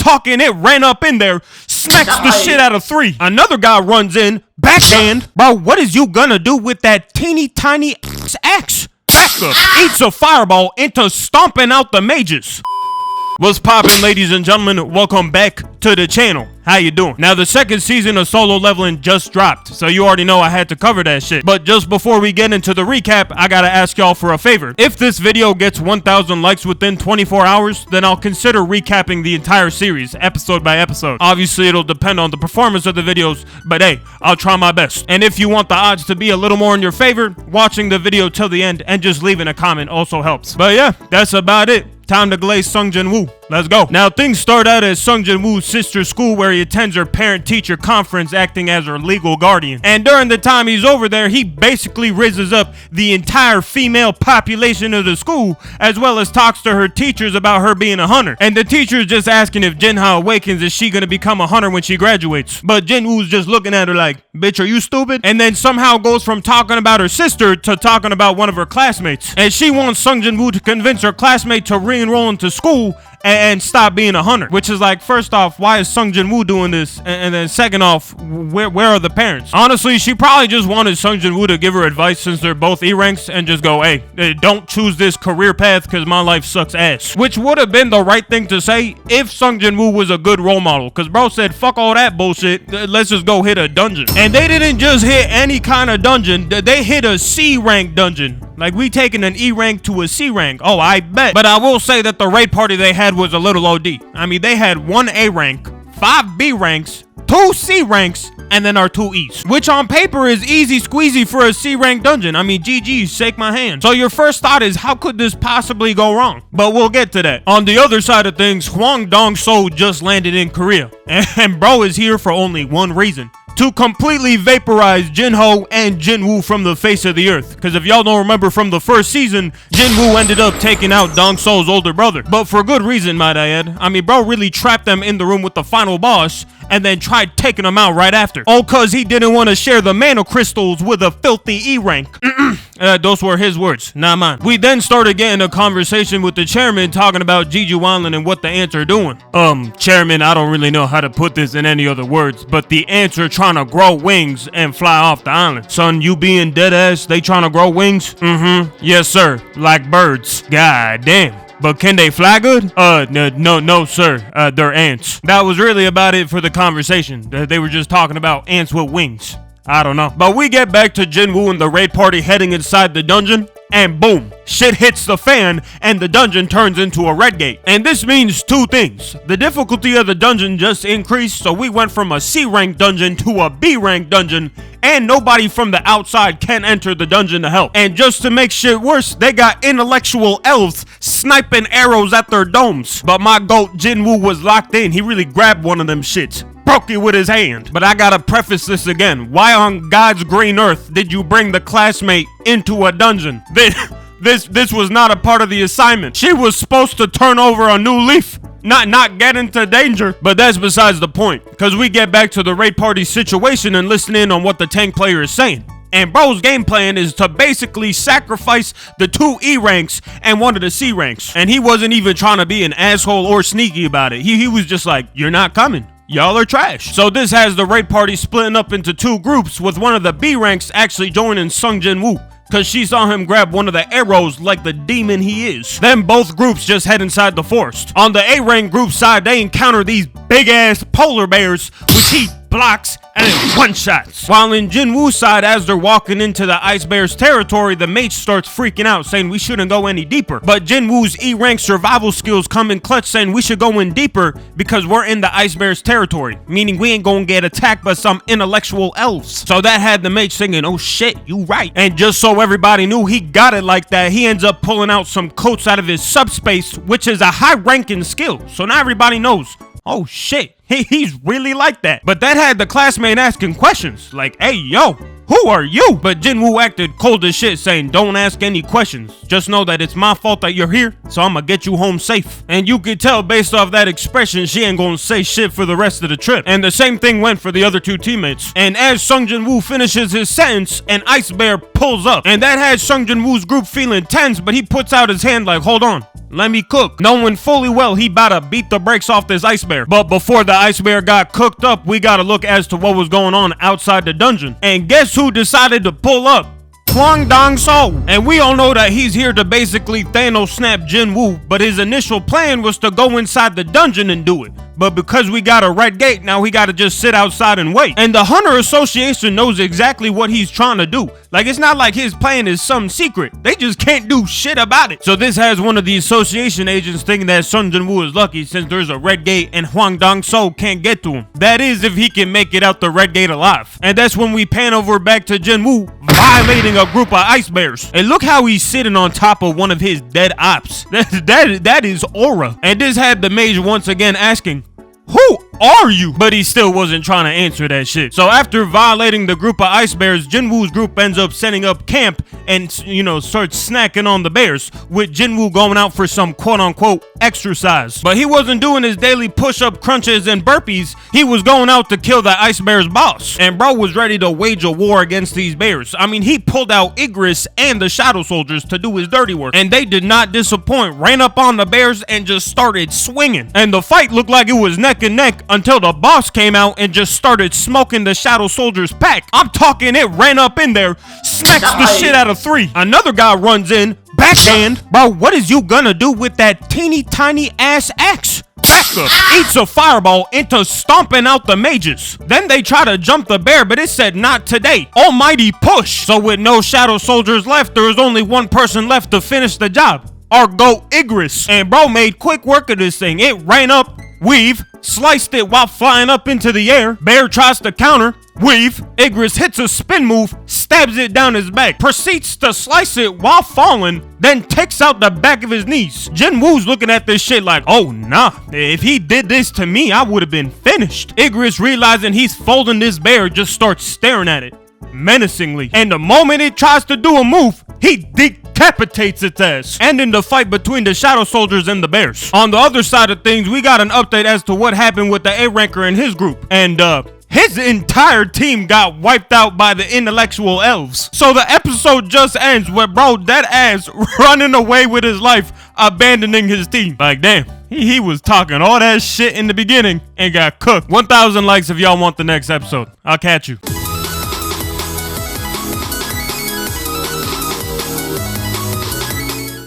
talking, it ran up in there, smacks the shit out of 3. Another guy runs in, backhand. Bro, what is you gonna do with that teeny tiny axe? Back up, eats a fireball into stomping out the mages. What's poppin', ladies and gentlemen? Welcome back to the channel. How you doing? Now, the second season of Solo Leveling just dropped, so you already know I had to cover that shit. But just before we get into the recap, I gotta ask y'all for a favor. If this video gets 1,000 likes within 24 hours, then I'll consider recapping the entire series, episode by episode. Obviously, it'll depend on the performance of the videos, but hey, I'll try my best. And if you want the odds to be a little more in your favor, watching the video till the end and just leaving a comment also helps. But yeah, that's about it. Time to glaze Sung Jin Woo. Let's go. Now, things start out at Sung Jin Woo's sister's school where he attends her parent-teacher conference acting as her legal guardian. And during the time he's over there, he basically rizzes up the entire female population of the school, as well as talks to her teachers about her being a hunter. And the teacher's just asking if Jinha awakens, is she gonna become a hunter when she graduates? But Jin Woo's just looking at her like, bitch, are you stupid? And then somehow goes from talking about her sister to talking about one of her classmates. And she wants Sung Jin Woo to convince her classmate to re-enroll into school and stop being a hunter, which is like, first off, why is Sung Jin Woo doing this? And then second off, where are the parents? Honestly, she probably just wanted Sung Jin Woo to give her advice since they're both E ranks and just go, hey, don't choose this career path because my life sucks ass. Which would have been the right thing to say if Sung Jin Woo was a good role model, because bro said, fuck all that bullshit, let's just go hit a dungeon. And they didn't just hit any kind of dungeon, they hit a C rank dungeon. Like, we taking an E rank to a C rank. Oh, I bet. But I will say that the raid party they had was a little OD. I mean, they had 1 A rank, 5 B ranks, 2 C ranks, and then our 2 E's. Which on paper is easy squeezy for a C rank dungeon. I mean, GG, shake my hand. So your first thought is, how could this possibly go wrong? But we'll get to that. On the other side of things, Hwang Dong-so just landed in Korea. And bro is here for only one reason: to completely vaporize Jinho and Jin Woo from the face of the earth. Because if y'all don't remember from the first season, Jin Woo ended up taking out Dong-so's older brother. But for good reason, might I add. I mean, bro really trapped them in the room with the final boss and then tried taking them out right after. Oh, cause he didn't want to share the mana crystals with a filthy E rank. Those were his words, not mine. We then started getting a conversation with the chairman talking about Jeju Island and what the ants are doing. Chairman, I don't really know how to put this in any other words, but the ants are trying to grow wings and fly off the island. Son, you being dead ass, they trying to grow wings? Yes, sir. Like birds. God damn. But can they fly good? No, sir. They're ants. That was really about it for the conversation. They were just talking about ants with wings. I don't know. But we get back to Jin Woo and the raid party heading inside the dungeon, and boom, shit hits the fan and the dungeon turns into a red gate. And this means 2 things. The difficulty of the dungeon just increased, so we went from a C rank dungeon to a B rank dungeon, and nobody from the outside can enter the dungeon to help. And just to make shit worse, they got intellectual elves sniping arrows at their domes. But my goat Jin Woo was locked in. He really grabbed one of them shits, broke it with his hand. But I gotta preface this again. Why on God's green earth did you bring the classmate into a dungeon? This was not a part of the assignment. She was supposed to turn over a new leaf, not get into danger. But that's besides the point, because we get back to the raid party situation and listen in on what the tank player is saying. And bro's game plan is to basically sacrifice the 2 E ranks and 1 of the C ranks. And he wasn't even trying to be an asshole or sneaky about it. He was just like, you're not coming. Y'all are trash. So this has the raid party splitting up into 2 groups, with one of the B ranks actually joining Sung Jin Woo, cause she saw him grab one of the arrows like the demon he is. Then both groups just head inside the forest. On the A rank group side, they encounter these big ass polar bears, which he blocks and then one-shots. While in Jin Woo's side, as they're walking into the Ice Bear's territory, the mage starts freaking out, saying we shouldn't go any deeper. But Jin Woo's E-rank survival skills come in clutch, saying we should go in deeper because we're in the Ice Bear's territory, meaning we ain't gonna get attacked by some intellectual elves. So that had the mage singing, oh shit, you right. And just so everybody knew he got it like that, he ends up pulling out some coats out of his subspace, which is a high-ranking skill. So now everybody knows, oh shit, he's really like that. But that had the classmate asking questions like, hey, yo, who are you? But Jin Woo acted cold as shit, saying, don't ask any questions. Just know that it's my fault that you're here, so I'm gonna get you home safe. And you could tell based off that expression, she ain't gonna say shit for the rest of the trip. And the same thing went for the other 2 teammates. And as Sung Jin Woo finishes his sentence, an Ice Bear pulls up. And that had Sung Jin Woo's group feeling tense, but he puts out his hand like, hold on. let me cook, knowing fully well he about to beat the brakes off this ice bear. But before the ice bear got cooked up, we gotta look as to what was going on outside the dungeon. And guess who decided to pull up? Hwang Dong-so. And we all know that he's here to basically Thanos snap Jin Woo, but his initial plan was to go inside the dungeon and do it. But because we got a red gate, now he gotta just sit outside and wait. And the Hunter Association knows exactly what he's trying to do. Like, it's not like his plan is some secret. They just can't do shit about it. So this has one of the association agents thinking that Sun Jin Woo is lucky since there's a red gate and Hwang Dong-so can't get to him. That is if he can make it out the red gate alive. And that's when we pan over back to Jin Woo violating a group of ice bears. And look how he's sitting on top of one of his dead ops. That is aura. And this had the mage once again asking, "Who are you?" But he still wasn't trying to answer that shit. So after violating the group of ice bears, Jin Woo's group ends up setting up camp and, starts snacking on the bears, with Jin Woo going out for some quote-unquote exercise. But he wasn't doing his daily push-up crunches and burpees. He was going out to kill the ice bear's boss. And bro was ready to wage a war against these bears. I mean, he pulled out Igris and the Shadow Soldiers to do his dirty work. And they did not disappoint. Ran up on the bears and just started swinging. And the fight looked like it was neck and neck until the boss came out and just started smoking the Shadow Soldiers pack. I'm talking, it ran up in there, smacks the shit out of 3. Another guy runs in, backhand. Bro, what is you gonna do with that teeny tiny ass axe? Back up, eats a fireball into stomping out the mages. Then they try to jump the bear, but it said not today. Almighty push. So with no Shadow Soldiers left, there was only one person left to finish the job. Our goat Igris. And bro made quick work of this thing. It ran up, weave, sliced it while flying up into the air. Bear tries to counter, weave. Igris hits a spin move, stabs it down his back, proceeds to slice it while falling, then takes out the back of his knees. Jin Woo's looking at this shit like, oh nah, if he did this to me, I would have been finished. Igris, realizing he's folding this bear, just starts staring at it menacingly. And the moment it tries to do a move, he decapitates its ass, ending the fight between the Shadow Soldiers and the bears. On the other side of things, we got an update as to what happened with the A-ranker and his group. And his entire team got wiped out by the intellectual elves. So the episode just ends with bro dead ass running away with his life, abandoning his team. Like, damn, he was talking all that shit in the beginning and got cooked. 1,000 likes if y'all want the next episode. I'll catch you.